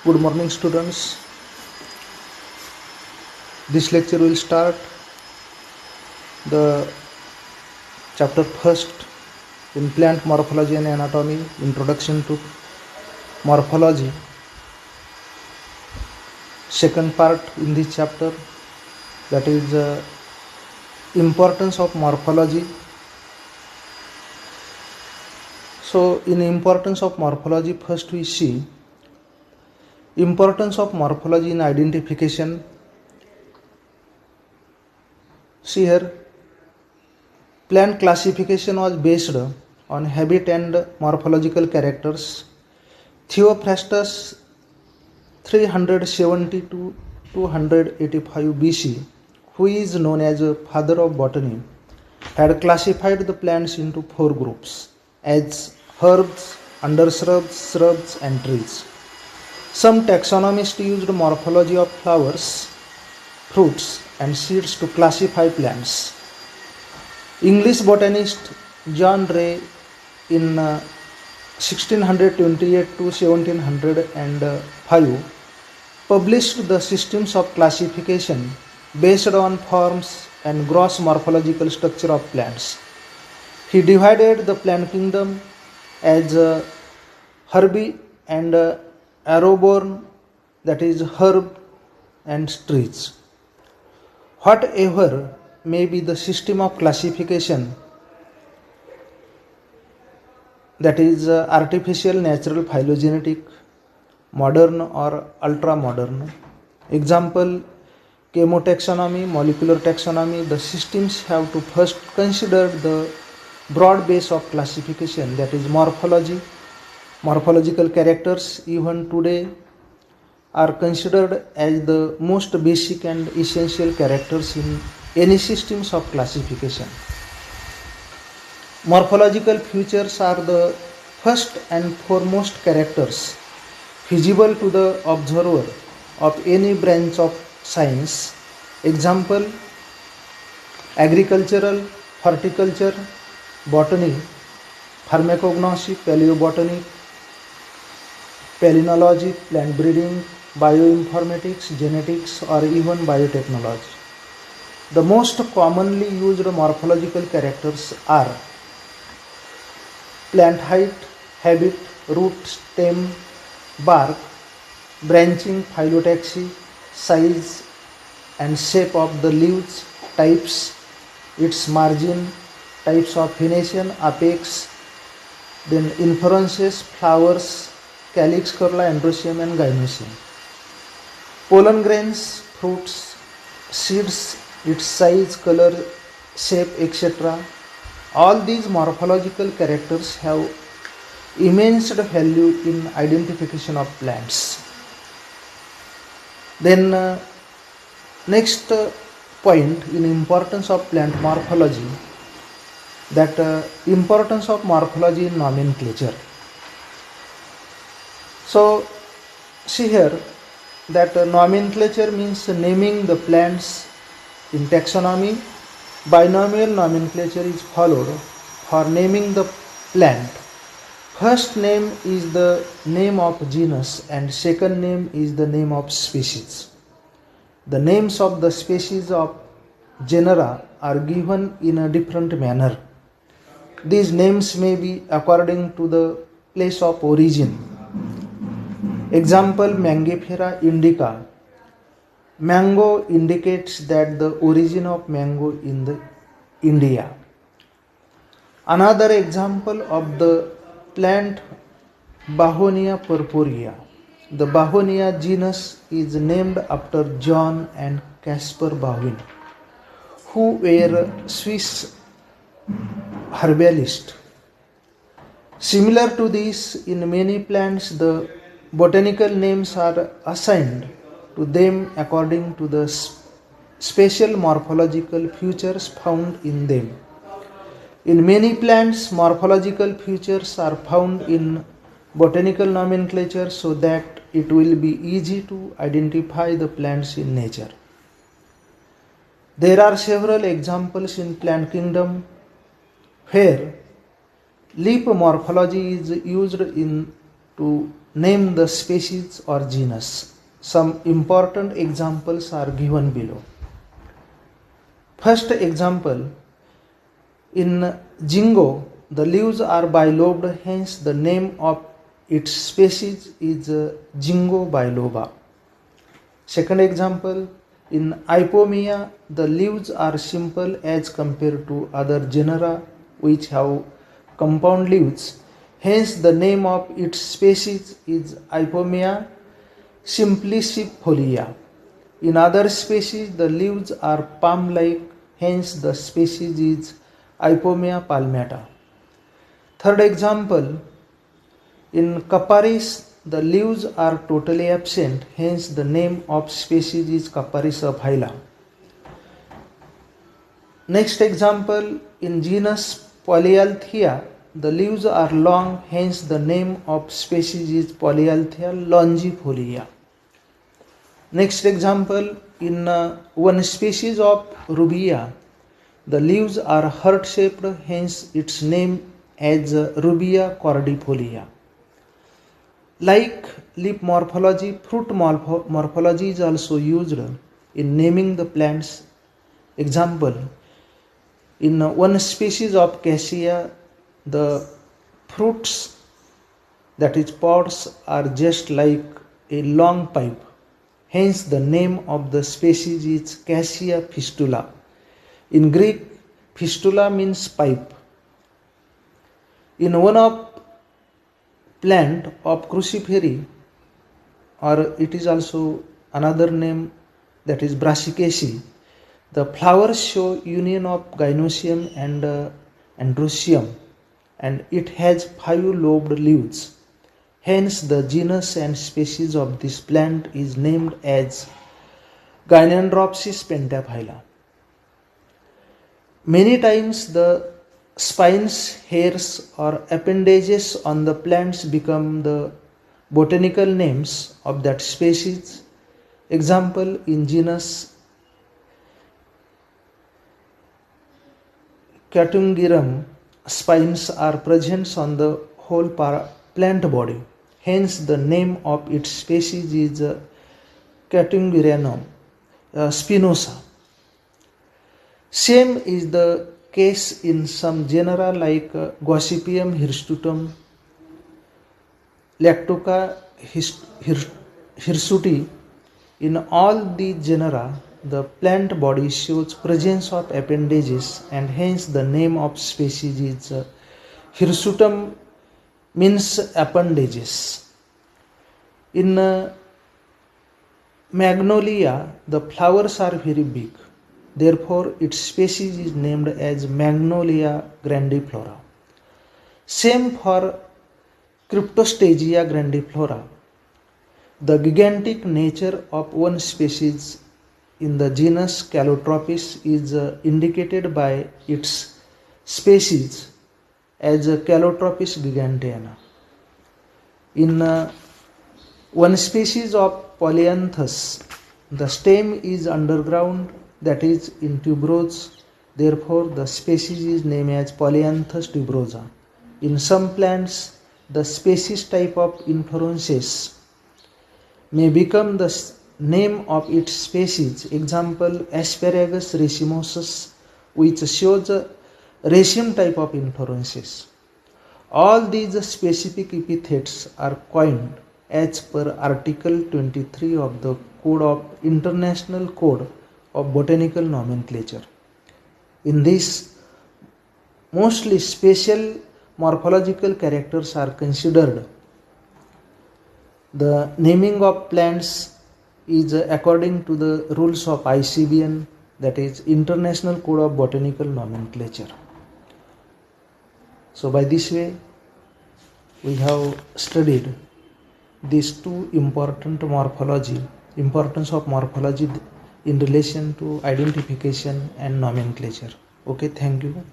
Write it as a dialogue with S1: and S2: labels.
S1: Good morning, students. This lecture will start the chapter first in plant morphology and anatomy, introduction to morphology. Second part in this chapter, that is importance of morphology. So in importance of morphology, first we see importance of morphology in identification. See here, plant classification was based on habit and morphological characters. Theophrastus 370 to 285 BC, who is known as a father of botany, had classified the plants into four groups as herbs, undershrubs, shrubs, and trees. Some taxonomists used morphology of flowers, fruits, and seeds to classify plants. English botanist John Ray in 1628 to 1705 published the systems of classification based on forms and gross morphological structure of plants. He divided the plant kingdom as herbae and aeroborne, that is herb and trees. Whatever may be the system of classification, that is artificial, natural, phylogenetic, modern or ultra modern. Example, chemotaxonomy, molecular taxonomy. The systems have to first consider the broad base of classification, that is morphology. Morphological characters even today are considered as the most basic and essential characters in any systems of classification. Morphological features are the first and foremost characters visible to the observer of any branch of science. Example, agricultural, horticulture, botany, pharmacognosy, paleobotany, palynology, plant breeding, bioinformatics, genetics, or even biotechnology. The most commonly used morphological characters are plant height, habit, root, stem, bark, branching, phyllotaxy, size and shape of the leaves, types, its margin, types of venation, apex, then inflorescences, flowers, calyx, corolla, androecium and gynoecium. Pollen grains, fruits, seeds, its size, color, shape, etc. All these morphological characters have immense value in identification of plants. Then next point in importance of plant morphology, that importance of morphology in nomenclature. So see here that nomenclature means naming the plants. In taxonomy, binomial nomenclature is followed for naming the plant. First name is the name of genus and second name is the name of species. The names of the species of genera are given in a different manner. These names may be according to the place of origin. Example, Mangifera indica. Mango indicates that the origin of mango in the India. Another example of the plant, Bahonia purpurea. The Bahonia genus is named after John and Caspar Bauhin, who were Swiss herbalists. Similar to this, in many plants the botanical names are assigned to them according to the special morphological features found in them. In many plants, morphological features are found in botanical nomenclature so that it will be easy to identify the plants in nature. There are several examples in plant kingdom where leaf morphology is used in to name the species or genus. Some important examples are given below. First example, in Jingo, the leaves are bilobed, hence the name of its species is Jingo biloba. Second example, in Ipomea, the leaves are simple as compared to other genera which have compound leaves. Hence, the name of its species is Ipomea simplicifolia. In other species, the leaves are palm-like, hence the species is Ipomea palmata. Third example, in Capparis, the leaves are totally absent, hence the name of species is Capparis phyla. Next example, in genus Polyalthia, the leaves are long, hence the name of species is Polyalthia longifolia. Next example, in one species of Rubia, the leaves are heart-shaped, hence its name as Rubia cordifolia. Like leaf morphology, fruit morphology is also used in naming the plants. Example, in one species of Cassia, the fruits, that is pods, are just like a long pipe. Hence the name of the species is Cassia fistula. In Greek, fistula means pipe. In one of plant of cruciferi, or it is also another name, that is Brassicaceae, the flowers show union of gynoecium and androecium, and it has 5 lobed leaves. Hence the genus and species of this plant is named as Gynandropsis pentaphylla. Many times the spines, hairs or appendages on the plants become the botanical names of that species. Example, in genus Cattungirum, spines are present on the whole plant body. Hence the name of its species is Cattungirianum spinosa. Same is the case in some genera like Gossypium hirsutum, Lactuca hirsuti. In all these genera, the plant body shows presence of appendages, and hence the name of species is hirsutum, means appendages. In Magnolia, the flowers are very big. Therefore, its species is named as Magnolia grandiflora. Same for Cryptostagia grandiflora. The gigantic nature of one species in the genus Calotropis is indicated by its species as Calotropis giganteana. In one species of Polyanthus, the stem is underground, that is in tuberose. Therefore, the species is named as Polyanthus tuberosa. In some plants, the species type of inflorescence may become the name of its species. Example, Asparagus racemosus, which shows a raceme type of inflorescence. All these specific epithets are coined as per Article 23 of the Code of International Code of Botanical Nomenclature. In this, mostly special morphological characters are considered. The naming of plants is according to the rules of ICBN, that is International Code of Botanical Nomenclature. So by this way, we have studied these two importance of morphology in relation to identification and nomenclature. Okay, thank you.